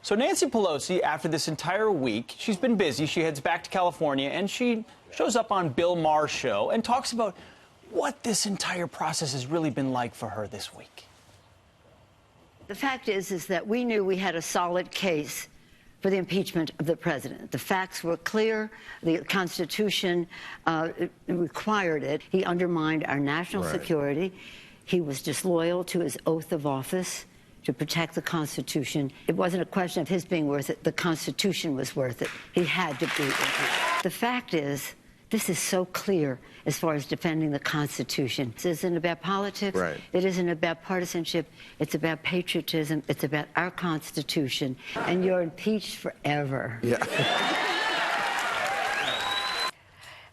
So Nancy Pelosi, after this entire week, she's been busy. She heads back to California, and she shows up on Bill Maher's show and talks about what this entire process has really been like for her this week. The fact is that we knew we had a solid case for the impeachment of the president. The facts were clear. The Constitution required it. He undermined our national security. He was disloyal to his oath of office to protect the Constitution. It wasn't a question of his being worth it. The Constitution was worth it. He had to be impeached. The fact is, this is so clear as far as defending the Constitution. This isn't about politics. Right. It isn't about partisanship. It's about patriotism. It's about our Constitution. And you're impeached forever. Yeah.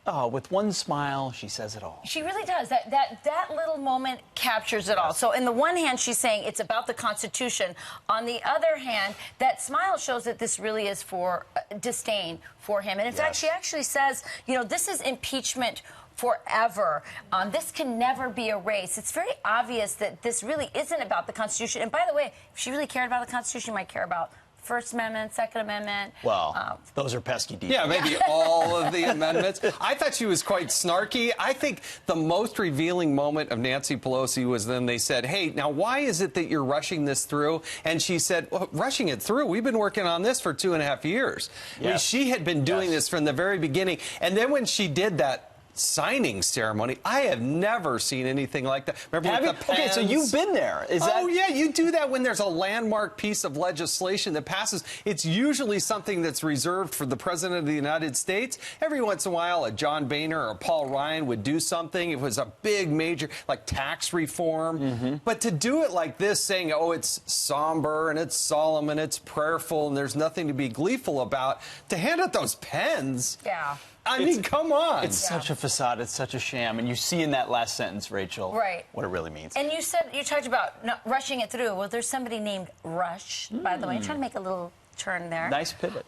Oh, with one smile, she says it all. She really does. That little moment captures it all. So, in the one hand, she's saying it's about the Constitution. On the other hand, that smile shows that this really is for disdain for him. And in fact, she actually says, you know, this is impeachment forever. This can never be erased. It's very obvious that this really isn't about the Constitution. And by the way, if she really cared about the Constitution, she might care about First Amendment, Second Amendment. Well, those are pesky details. Yeah, maybe all of the amendments. I thought she was quite snarky. I think the most revealing moment of Nancy Pelosi was then they said, hey, now why is it that you're rushing this through? And she said, well, rushing it through? We've been working on this for 2.5 years. Yes. I mean, she had been doing this from the very beginning. And then when she did that signing ceremony, I have never seen anything like that. Remember with the pens? Okay, so you've been there. Oh, yeah, you do that when there's a landmark piece of legislation that passes. It's usually something that's reserved for the President of the United States. Every once in a while, a John Boehner or Paul Ryan would do something. It was a big, major, like tax reform. But to do it like this, saying, oh, it's somber and it's solemn and it's prayerful and there's nothing to be gleeful about, to hand out those pens. Yeah. I mean, come on. It's such a facade. It's such a sham. And you see in that last sentence, Rachel, what it really means. And you talked about not rushing it through. Well, there's somebody named Rush, by the way. I'm trying to make a little turn there. Nice pivot.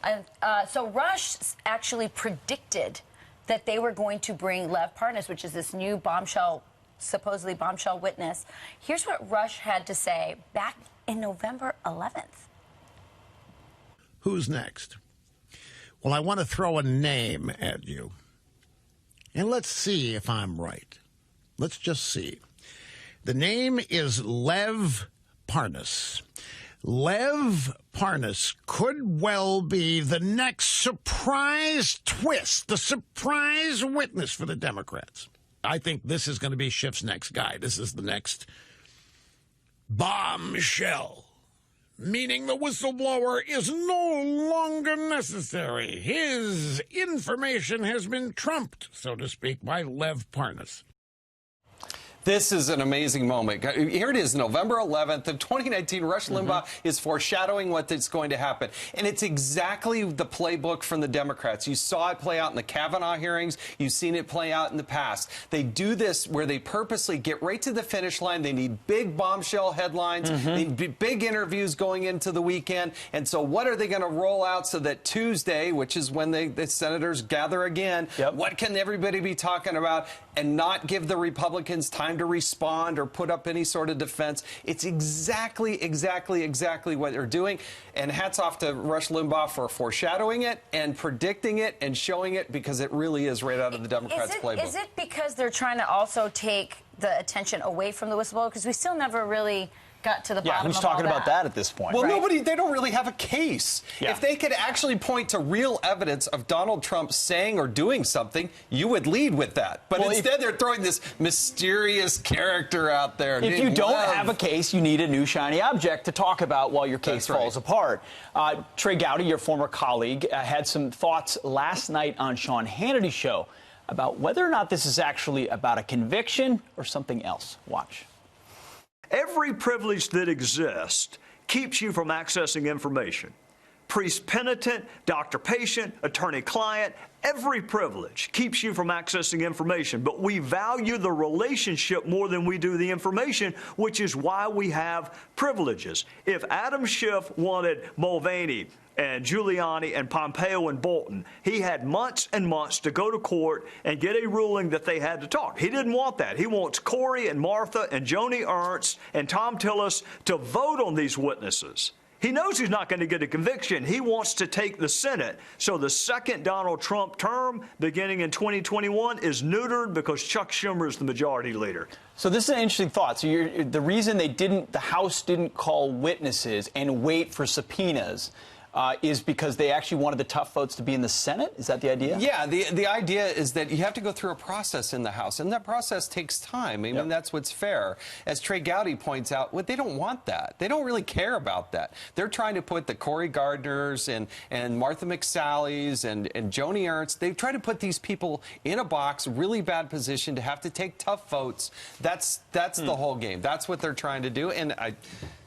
So Rush actually predicted that they were going to bring Lev Parnas, which is this new bombshell, supposedly bombshell witness. Here's what Rush had to say back in November 11th. Who's next? Well, I want to throw a name at you. And let's see if I'm right. Let's just see. The name is Lev Parnas. Lev Parnas could well be the next surprise twist, the surprise witness for the Democrats. I think this is going to be Schiff's next guy. This is the next bombshell. Meaning the whistleblower is no longer necessary. His information has been trumped, so to speak, by Lev Parnas. This is an amazing moment. Here it is, November 11th of 2019. Rush Limbaugh is foreshadowing what is going to happen. And it's exactly the playbook from the Democrats. You saw it play out in the Kavanaugh hearings. You've seen it play out in the past. They do this where they purposely get right to the finish line. They need big bombshell headlines. They need big interviews going into the weekend. And so what are they going to roll out so that Tuesday, which is when the senators gather again, what can everybody be talking about and not give the Republicans time to respond or put up any sort of defense? It's exactly what they're doing. And hats off to Rush Limbaugh for foreshadowing it and predicting it and showing it, because it really is right out of the Democrats' playbook. Is it because they're trying to also take the attention away from the whistleblower? Because we still never really got to the bottom of all that. Who's talking about that at this point? Well, they don't really have a case. Yeah. If they could actually point to real evidence of Donald Trump saying or doing something, you would lead with that. But instead, they're throwing this mysterious character out there. If you don't have a case, you need a new shiny object to talk about while your case falls apart. Trey Gowdy, your former colleague, had some thoughts last night on Sean Hannity's show about whether or not this is actually about a conviction or something else. Watch. Every privilege that exists keeps you from accessing information. Priest-penitent, doctor-patient, attorney-client, every privilege keeps you from accessing information. But we value the relationship more than we do the information, which is why we have privileges. If Adam Schiff wanted Mulvaney and Giuliani and Pompeo and Bolton, he had months and months to go to court and get a ruling that they had to talk. He didn't want that. He wants Corey and Martha and Joni Ernst and Tom Tillis to vote on these witnesses. He knows he's not going to get a conviction. He wants to take the Senate. So the second Donald Trump term, beginning in 2021, is neutered because Chuck Schumer is the majority leader. So this is an interesting thought. So the reason the House didn't call witnesses and wait for subpoenas is because they actually wanted the tough votes to be in the Senate? Is that the idea? Yeah, the idea is that you have to go through a process in the House, and that process takes time. I mean, that's what's fair. As Trey Gowdy points out, they don't want that. They don't really care about that. They're trying to put the Cory Gardners and Martha McSallies and Joni Ernst, they try to put these people in a box, really bad position, to have to take tough votes. That's the whole game. That's what they're trying to do. And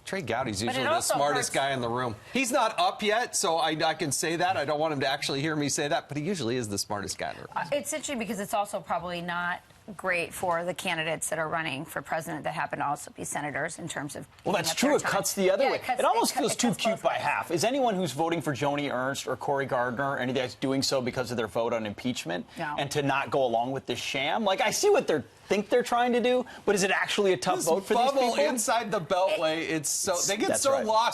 Trey Gowdy's usually the smartest guy in the room. He's not up yet, so I can say that. I don't want him to actually hear me say that, but he usually is the smartest guy in the room. It's interesting because it's also probably not great for the candidates that are running for president that happen to also be senators in terms of... Well, that's true. It cuts the other way. It almost feels too cute by half. Is anyone who's voting for Joni Ernst or Cory Gardner or any of that's doing so because of their vote on impeachment and to not go along with this sham? Like, I see what they think they're trying to do, but is it actually a tough vote for these people? Inside the Beltway, they get so lost.